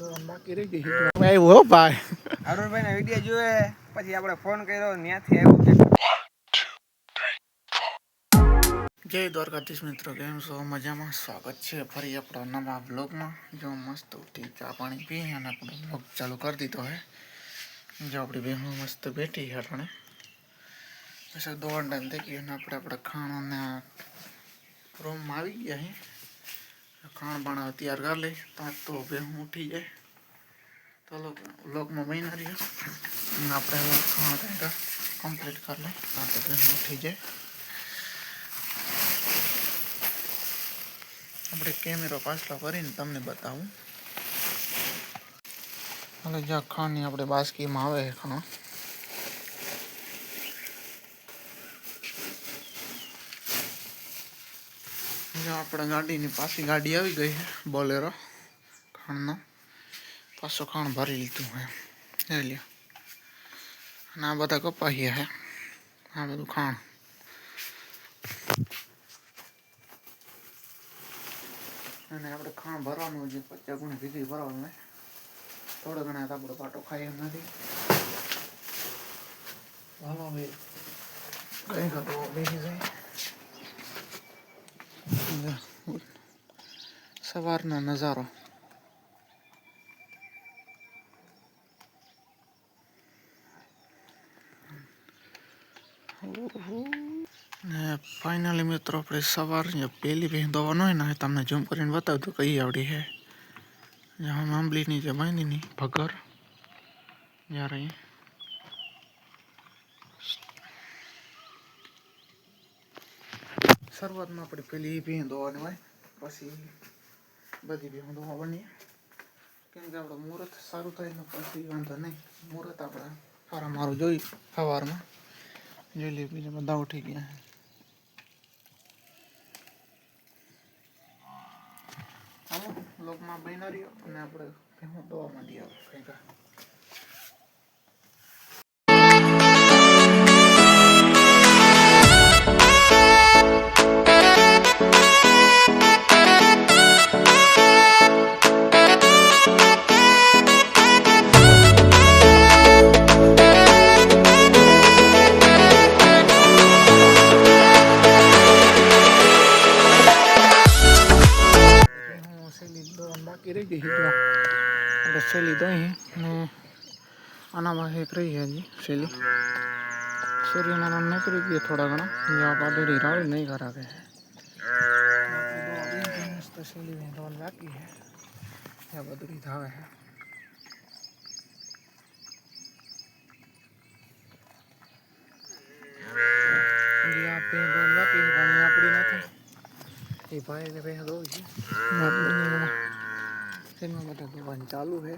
બાકી રહી ગઈ આવ્યો ભાઈ અરુણભાઈ ના વિડીયો જોયે પછી આપણે ફોન કર્યો ત્યાંથી આવ્યું. જય દ્વારકાધીશ મિત્રો, કેમ છો? મજામાં? સ્વાગત છે ફરી આપણા નવા બ્લોગમાં. જો મસ્ત ઉઠી ચા પાણી પી અને આપણો બ્લોગ ચાલુ કરી દીધો હે. જો આપણી બહેનો મસ્ત બેઠી છે આપણે પછી દોડ ટાઈમ થઈ ગયો અને આપણે ખાણાના રૂમમાં આવી ગયા હે. ખાણ બાણા તૈયાર કરી લઈ ત્યાં તો બહેનો ઉઠી જાય તો બ્લોગમાં બન્યા રહ્યો અને આપણે ખાણ કંઈક કમ્પ્લીટ કરી લઈ ત્યાં તો બહેનો ઉઠી જાય. આપણે કેમેરો પાછલો કરીને તમને બતાવું. હવે જ્યાં ખાંડની આપણે બાસ્કીમાં આવે છે ખાણ. જ્યાં આપણે ગાડીની પાછી ગાડી આવી ગઈ છે બોલેરો ખાંડનો. પાછું ખાણ ભરી લીધું છે એ લ્યો. અને આ બધા કપાહિયા છે, આ બધું ખાણ. અને આપણે ખાણ ભરવાનું છે 50 ગુણી ભીગી ભરવાનું હોય. થોડા ઘણા આપણો પાટો ખાઈ એમ નથી. હાલો ભાઈ કઈ ખાતો બેસી જાય. સવારનો નજારો. ફાઇનલી મિત્રો આપણે સવાર પહેલી ભેં દોવાનું હોય ને તમને ઝૂમ કરીને બતાવું તો કઈ આવડી છે. જ્યાં આંબલીની જે બાંધીની ભગર જ્યારે શરૂઆતમાં આપણે પેલી ભેં દોવાની હોય પછી બધી ભેં દોવા બનીએ. કેમ કે આપણું મુહૂર્ત સારું થાય ને પછી વાંધો નહીં. મુહૂર્ત આપણે સારા મારું જોઈ સવારમાં જોઈ લઈએ બીજા બધા ઉઠી ગયા. હાલો લોકમાં બન્યા રહ્યો અને આપણે ભેહું દોવા માંડી આવે કંઈક. બાકી રહી ગઈ આપણે શેલી દહીં અને આનામાં એક રહી છે હજી શેલી. સૂર્યનારાયણ નીકળી ગઈ થોડા ઘણા જ્યાં પાડેરી રાવી નહીં કરાવે. મસ્ત શેલી દોન બાકી છે ત્યાં બધું ધાવે છે. આ પેન દોન બાકી પણ આપણી નથી. એ ભાઈને પહેલાં દોઈ છે તેમાં બધા દોવાનું ચાલુ છે.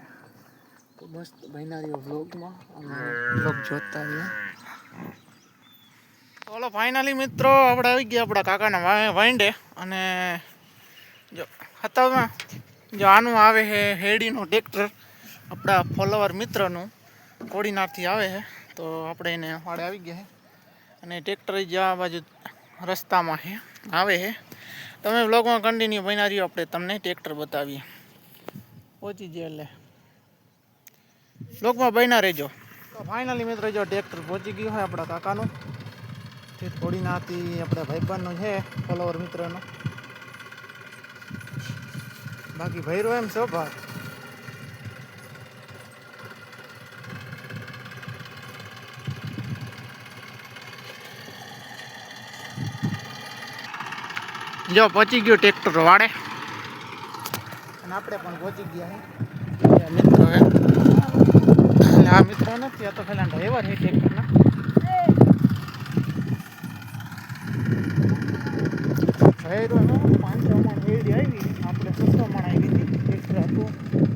તો મસ્ત બન્યા વ્લોગમાં અને વ્લોગ જોતા રહ્યા. ચાલો ફાઇનલી મિત્રો આપણે આવી ગયા આપણા કાકાના વાંડે. અને જો હતામાં જો આનું આવે છે હેડીનું ટ્રેક્ટર આપણા ફોલોવર મિત્રનું કોડીનારથી આવે છે. તો આપણે એને વાડે આવી ગયા છે અને ટ્રેક્ટર જ્યાં બાજુ રસ્તામાં છે આવે છે. તમે વ્લોગમાં કન્ટિન્યુ બન્યા રહ્યો, આપણે તમને ટ્રેક્ટર બતાવીએ. પહોંચી જાય એટલે વ્લોગમાં બન્યા રહેજો. તો ફાઇનલી મિત્રો જો ટ્રેક્ટર પહોંચી ગયું હોય આપણા કાકાનું. તે થોડીનાથી આપણા ભાઈબંધનું છે ફોલોવર મિત્રનો. બાકી ભૈરો એમ છો ભાઈ. જો પહોંચી ગયો ટ્રેક્ટર વાડે અને આપણે પણ પહોંચી ગયા છે મિત્રો. એટલે આ મિત્રો નથી, આ તો પેલા ડ્રાઈવર છે ટ્રેક્ટરના. ભૈરો 500 મણ હેડી આવી, આપણે 600 મણ આવી હતી. ટ્રેક્ટર હતું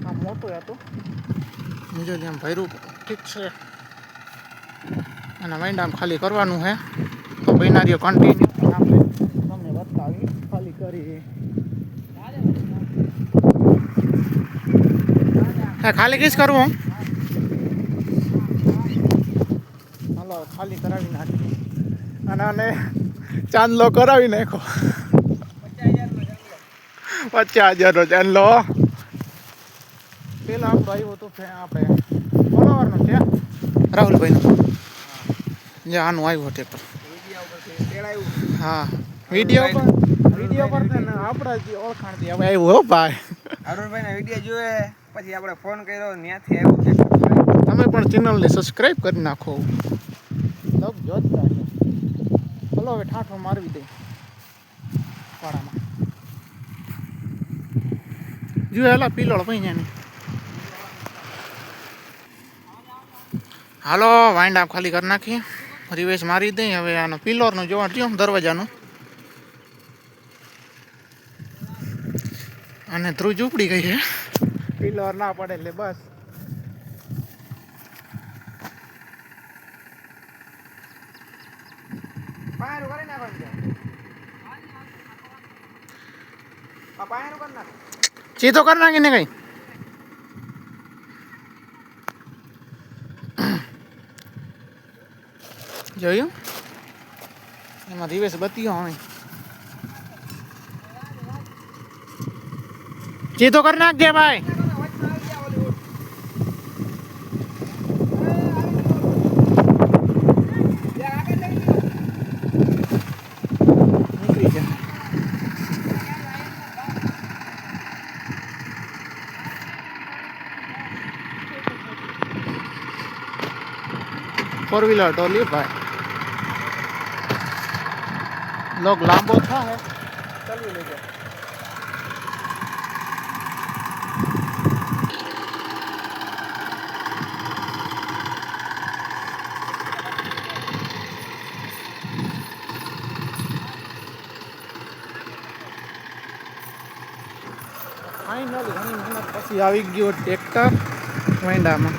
આમ મોટું હતું. બીજો જેમ ભૈરું ઠીક છે અને વાંડામાં ખાલી કરવાનું છે. તો બિનારીઓ કન્ટિન્યુ આપણે તમને બતાવી ખાલી કરી. હા ખાલી કઈશ કરવું હાલો ખાલી કરાવી નાખી અને ચાંદલો કરાવી નાખો. 50,000નો ચાંદલો. પહેલાં આપણું આવ્યું હતું આપણે ફોલોવરનું છે રાહુલભાઈનું જે આનું આવ્યું ટ્રેક્ટર. વિડિયા ઉપરથી તેડાયું. હા વિડીયો પર છે ને આપણા જે ઓળખાણથી હવે આવ્યું હો ભાઈ. અરુણભાઈના વિડિયા જોવે પછી આપણે ફોન કર્યો ત્યાંથી આવ્યું છે. તમે પણ ચેનલને સબસ્ક્રાઈબ કરી નાખો. લોક જોતા છે. ચલો હવે ઠાઠો મારવી દે પાડામાં. જો હેલા પીલોળ પૈયાની. હાલો વાઇન્ડ આપ ખાલી કરી નાખીએ. રિવેશ મારી દઈ. હવે આનો પિલોરનું જોવા થયો દરવાજાનું. અને ધ્રુજ ઉપડી ગઈ છે. પિલોર ના પડે એટલે બસ. પાયરું કરી નાખો ને. પાયરું કરી નાખો. ચીતો કરી નાખીને કઈ. જોયું એમાં રિવેશ બત્તીઓ હવે ચીતો કરી નાખજે ભાઈ. નીકળી જાય. ફોર વ્હીલર ટોલી ભાઈ. લોગ લાંબો થાય ચલવી લેજો. ફાઇનલ ઘણી મહેનત પછી આવી ગયો ટ્રેક્ટર વેંડામાં.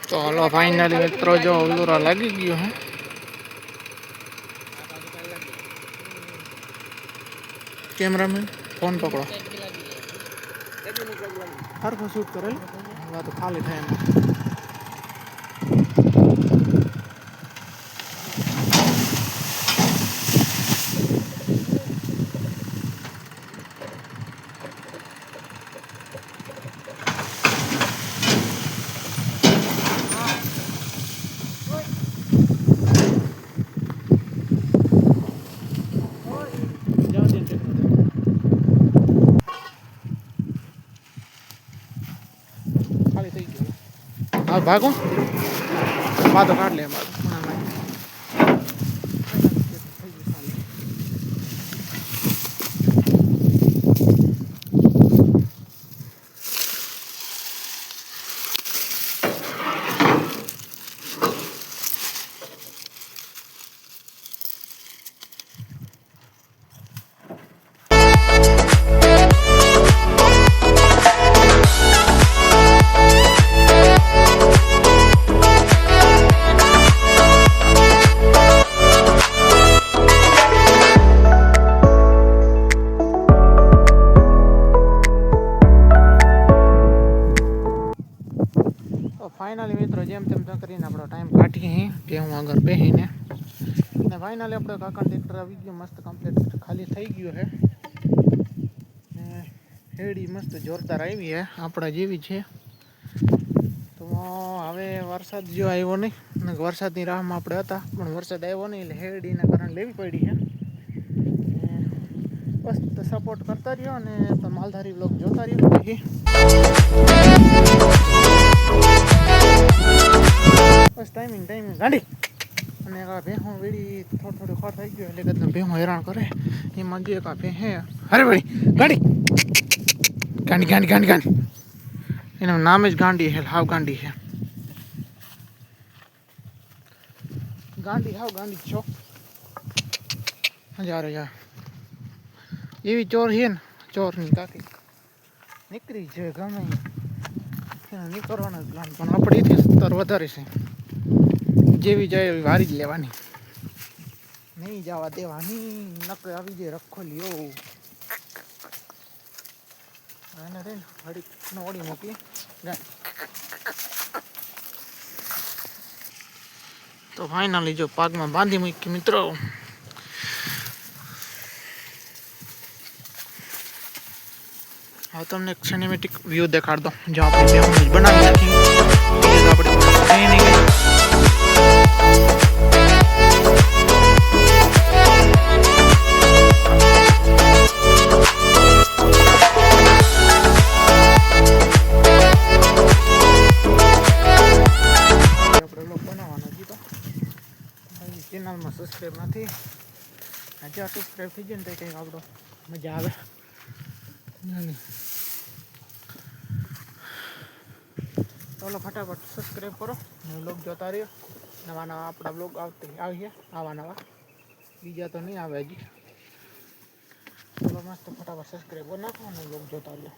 તો હલો ફાઇનલી મિત્રો જો ઉલુરા લાગી ગયો હે. કેમેરામેન ફોન પકડો. હરખો શૂટ કરેલ હવે તો ખાલી થાય એમાં. ખાલી થઈ ગયો. હા ભાગો વાતો કાઢ લે મારું. ફાઇનલી મિત્રો જેમ તેમ કરીને આપણો ટાઈમ કાઢીએ કે હું આગળ બેસીને. અને ફાઇનલી આપણે કાકા ટ્રેક્ટર આવી ગયું મસ્ત કમ્પ્લીટ ખાલી થઈ ગયું છે. ને હેડી મસ્ત જોરદાર આવી છે આપણા જેવી છે. તો હવે વરસાદ જો આવ્યો નહીં. વરસાદની રાહમાં આપણે હતા પણ વરસાદ આવ્યો નહીં એટલે હેડીના કારણે લેવી પડી છે. બસ તો સપોર્ટ કરતા રહ્યો અને તો માલધારી બ્લોગ જોતા રહ્યો. બસ ટાઈમિંગ ગાડી. અને ભેહું વેડી થોડું ખોર થઈ ગયું એટલે કદાચ ભેહું હેરાન કરે એમાં જે કા ભે હે. અરે ભાઈ ગાડી ગાંડી ગાંડી ગાંડી ગાંડી એનું નામ જ ગાંડી છે. હાવ ગાંડી છે. ગાંડી હાવ ગાંડી છો. હજાર એવી ચોર છે ને ચોરની કાકી નીકળી જાય ગમે નીકળવાનો પ્લાન પણ આપણીથી સ્તર વધારે છે. જેવી જાય એવી વારી જ લેવાની નહીં જવા દેવાની. નકર આવી જાય રખોલીઓ એને રે હળી ઓળી મોકલી તો ફાઇનલી જો પાકમાં બાંધી મૂકી મિત્રો. હવે તમને એક સિનેમેટિક વ્યૂ દેખાડ દો જો આપણે બેહું જ બનાવી નાખી બીજું તો આપણે કંઈ નહીં કરીએ. ચેનલમાં સબસ્ક્રાઈબ નથી આજે આ સબસ્ક્રાઈબ થઈ જાય ને તો કંઈક આપણો મજા આવે. ચાલો ફટાફટ સબસ્ક્રાઈબ કરો અને બ્લોગ જોતા રહ્યો. નવા નવા આપણા બ્લોગ આવીએ આવા નવા બીજા તો નહીં આવે હજી. ચાલો મસ્ત ફટાફટ સબસ્ક્રાઈબ કરી નાખો અને બ્લોગ જોતા રહ્યો.